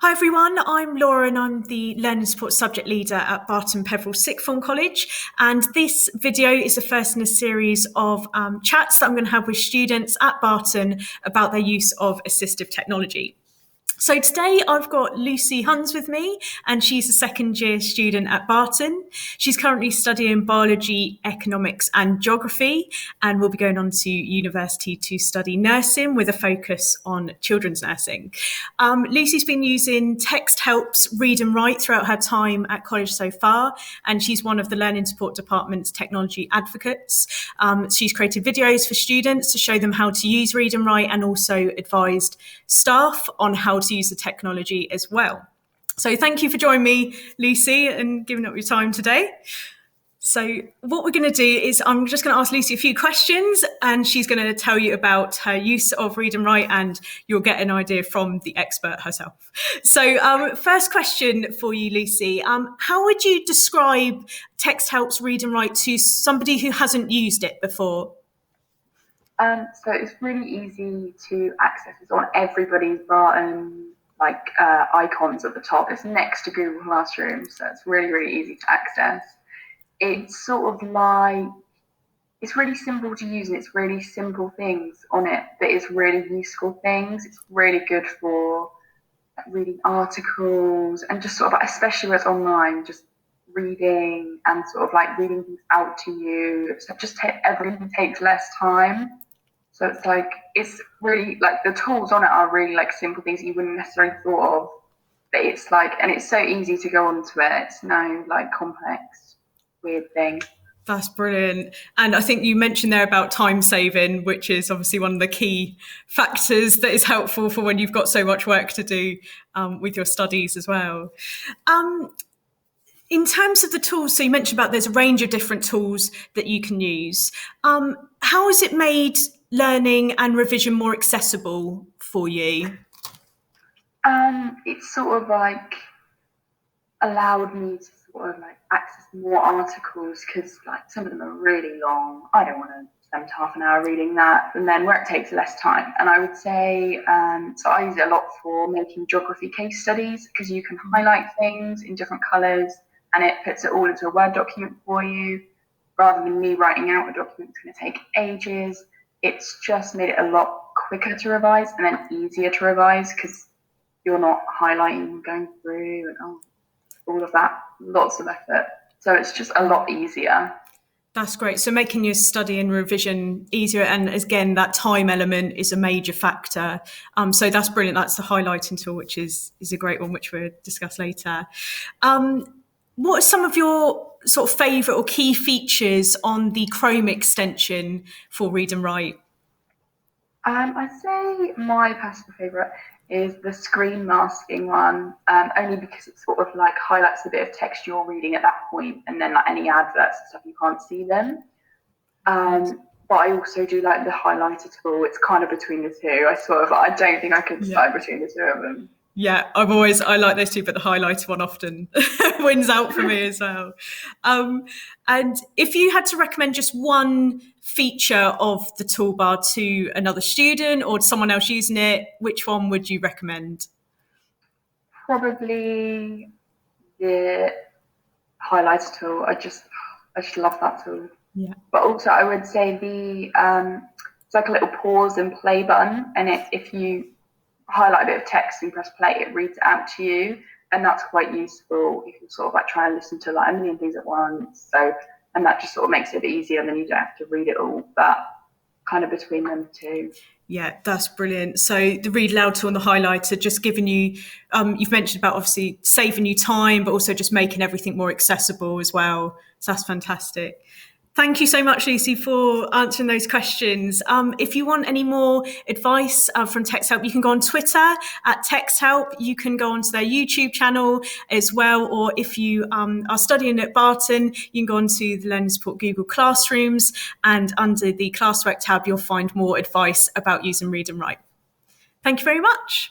Hi everyone, I'm Laura and I'm the Learning Support Subject Leader at Barton Peveril College, and this video is the first in a series of chats that I'm going to have with students at Barton about their use of assistive technology. So today I've got Lucy Huns with me, and she's a second year student at Barton. She's currently studying biology, economics and geography, and will be going on to university to study nursing with a focus on children's nursing. Lucy's been using Texthelp's Read and Write throughout her time at college so far, and she's one of the Learning Support Department's technology advocates. She's created videos for students to show them how to use Read and Write, and also advised staff on how to use the technology as well. So thank you for joining me, Lucy, and giving up your time today. So what we're going to do is I'm just going to ask Lucy a few questions, and she's going to tell you about her use of Read and Write, and you'll get an idea from the expert herself. So first question for you, Lucy. How would you describe Texthelp's Read and Write to somebody who hasn't used it before? So it's really easy to access. It's on everybody's Barton icons at the top. It's next to Google Classroom, so it's really, really easy to access. It's sort of like, it's really simple to use, and it's really simple things on it that is really useful things. It's really good for reading articles and just sort of, especially when it's online, just reading and sort of like reading things out to you. So everything takes less time. So it's like, it's really like the tools on it are really like simple things that you wouldn't necessarily thought of. But it's like, and it's so easy to go onto it. It's no like complex, weird thing. That's brilliant. And I think you mentioned there about time saving, which is obviously one of the key factors that is helpful for when you've got so much work to do with your studies as well. In terms of the tools, so you mentioned about there's a range of different tools that you can use. How has it made learning and revision more accessible for you? It's sort of like allowed me to sort of like access more articles, because like some of them are really long. I don't want to spend half an hour reading that, and then where it takes less time. And I would say, so I use it a lot for making geography case studies, because you can highlight things in different colours and it puts it all into a Word document for you, rather than me writing out a document that's going to take ages. It's just made it a lot quicker to revise, and then easier to revise, because you're not highlighting and going through and all of that, lots of effort. So it's just a lot easier. That's great. So making your study and revision easier, and again, that time element is a major factor. So that's brilliant. That's the highlighting tool, which is a great one, which we'll discuss later. What are some of your sort of favourite or key features on the Chrome extension for Read and Write? I'd say my personal favourite is the screen masking one, only because it sort of like highlights a bit of text you're reading at that point, and then like any adverts and stuff, you can't see them. But I also do like the highlighter tool. It's kind of between the two. I don't think I could decide between the two of them. Yeah, I like those two, but the highlighter one often wins out for me as well. And if you had to recommend just one feature of the toolbar to another student or someone else using it, which one would you recommend? Probably the highlighter tool. I just love that tool. Yeah. But also I would say it's like a little pause and play button, and if you highlight a bit of text and press play, it reads it out to you, and that's quite useful if you're sort of like trying to listen to like a million things at once. So, and that just sort of makes it a bit easier, and then you don't have to read it all, but kind of between them two. Yeah, that's brilliant. So the read aloud tool and the highlighter just giving you, you've mentioned about obviously saving you time, but also just making everything more accessible as well. So that's fantastic. Thank you so much, Lucy, for answering those questions. If you want any more advice from Texthelp, you can go on Twitter at Texthelp. You can go onto their YouTube channel as well. Or if you are studying at Barton, you can go onto the Learning Support Google Classrooms, and under the Classwork tab, you'll find more advice about using Read and Write. Thank you very much.